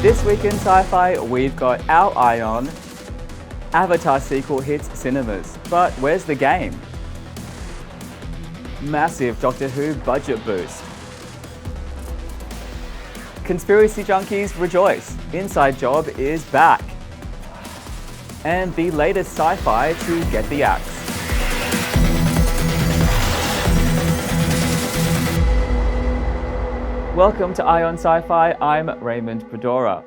This week in Sci-Fi, we've got our eye on Avatar sequel hits cinemas, but where's the game? Massive Doctor Who budget boost. Conspiracy junkies rejoice, Inside Job is back. And the latest sci-fi to get the axe. Welcome to Eye on Sci-Fi, I'm Raymond Pedora.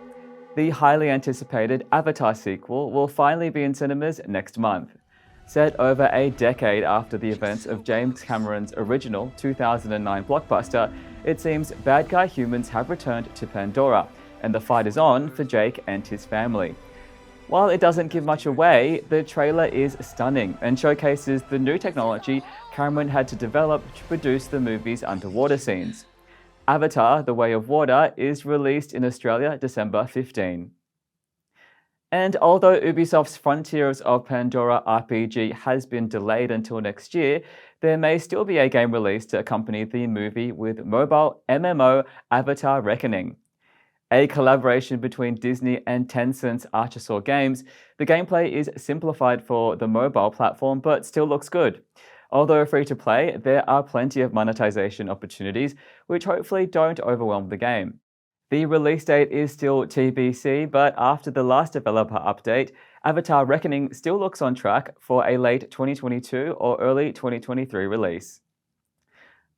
The highly anticipated Avatar sequel will finally be in cinemas next month. Set over a decade after the events of James Cameron's original 2009 blockbuster, it seems bad guy humans have returned to Pandora, and the fight is on for Jake and his family. While it doesn't give much away, the trailer is stunning and showcases the new technology Cameron had to develop to produce the movie's underwater scenes. Avatar: The Way of Water is released in Australia December 15. And although Ubisoft's Frontiers of Pandora RPG has been delayed until next year, there may still be a game release to accompany the movie with mobile MMO Avatar Reckoning. A collaboration between Disney and Tencent's Archosaur Games, the gameplay is simplified for the mobile platform but still looks good. Although free to play, there are plenty of monetization opportunities, which hopefully don't overwhelm the game. The release date is still TBC, but after the last developer update, Avatar Reckoning still looks on track for a late 2022 or early 2023 release.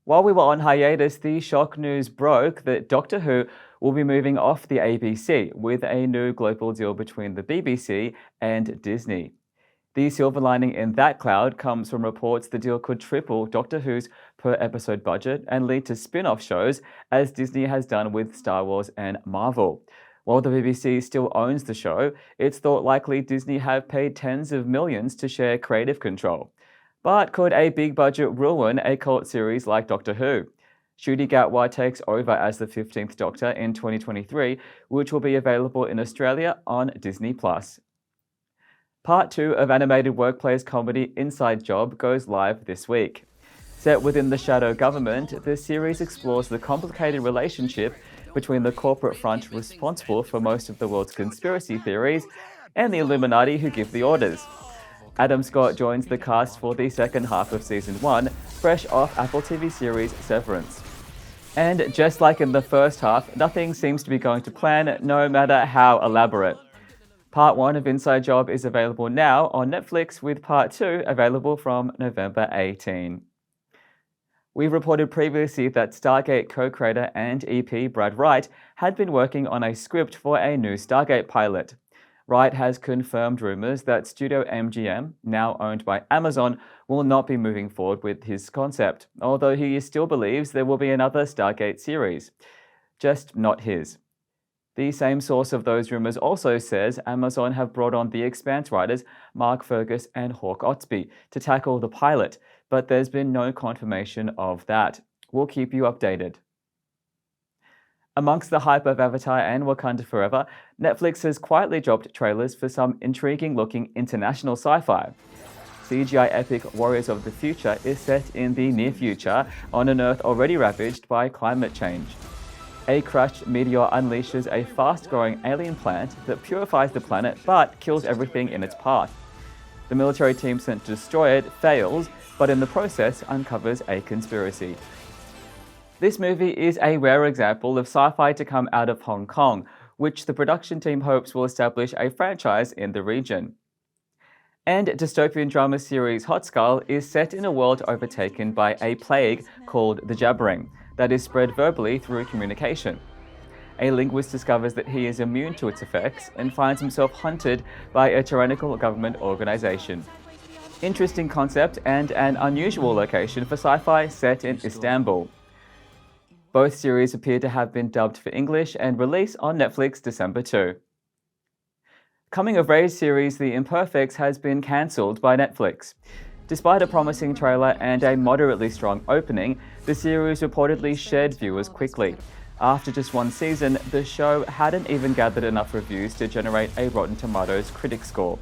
While we were on hiatus, the shock news broke that Doctor Who will be moving off the ABC with a new global deal between the BBC and Disney. The silver lining in that cloud comes from reports the deal could triple Doctor Who's per-episode budget and lead to spin-off shows, as Disney has done with Star Wars and Marvel. While the BBC still owns the show, it's thought likely Disney have paid tens of millions to share creative control. But could a big budget ruin a cult series like Doctor Who? Ncuti Gatwa takes over as the 15th Doctor in 2023, which will be available in Australia on Disney+. Part 2 of animated workplace comedy Inside Job goes live this week. Set within the shadow government, the series explores the complicated relationship between the corporate front responsible for most of the world's conspiracy theories and the Illuminati who give the orders. Adam Scott joins the cast for the second half of Season 1, fresh off Apple TV series Severance. And just like in the first half, nothing seems to be going to plan, no matter how elaborate. Part 1 of Inside Job is available now on Netflix, with Part 2 available from November 18. We've reported previously that Stargate co-creator and EP Brad Wright had been working on a script for a new Stargate pilot. Wright has confirmed rumors that Studio MGM, now owned by Amazon, will not be moving forward with his concept, although he still believes there will be another Stargate series. Just not his. The same source of those rumors also says Amazon have brought on The Expanse writers Mark Fergus and Hawk Otsby to tackle the pilot, but there's been no confirmation of that. We'll keep you updated. Amongst the hype of Avatar and Wakanda Forever, Netflix has quietly dropped trailers for some intriguing-looking international sci-fi. CGI epic Warriors of the Future is set in the near future on an Earth already ravaged by climate change. A crushed meteor unleashes a fast-growing alien plant that purifies the planet but kills everything in its path. The military team sent to destroy it fails, but in the process uncovers a conspiracy. This movie is a rare example of sci-fi to come out of Hong Kong, which the production team hopes will establish a franchise in the region. And dystopian drama series Hot Skull is set in a world overtaken by a plague called the Jabbering that is spread verbally through communication. A linguist discovers that he is immune to its effects and finds himself hunted by a tyrannical government organization. Interesting concept and an unusual location for sci-fi set in Istanbul. Both series appear to have been dubbed for English and release on Netflix December 2. Coming-of-age series The Imperfects has been cancelled by Netflix. Despite a promising trailer and a moderately strong opening, the series reportedly shed viewers quickly. After just one season, the show hadn't even gathered enough reviews to generate a Rotten Tomatoes critic score.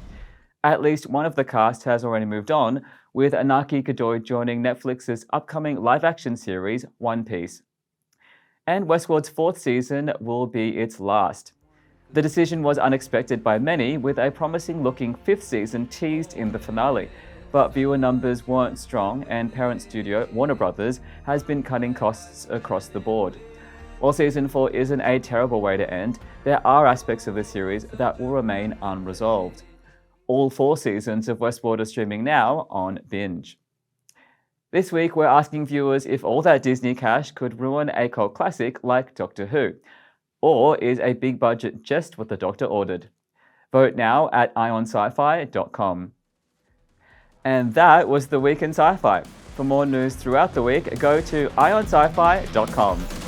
At least one of the cast has already moved on, with Anaki Godoy joining Netflix's upcoming live-action series, One Piece. And Westworld's fourth season will be its last. The decision was unexpected by many, with a promising-looking fifth season teased in the finale. But viewer numbers weren't strong, and parent studio Warner Brothers has been cutting costs across the board. While season 4 isn't a terrible way to end, there are aspects of the series that will remain unresolved. All 4 seasons of Westworld are streaming now on Binge. This week, we're asking viewers if all that Disney cash could ruin a cult classic like Doctor Who. Or is a big budget just what the Doctor ordered? Vote now at ionsci-fi.com. And that was the week in sci-fi. For more news throughout the week, go to ionsci-fi.com.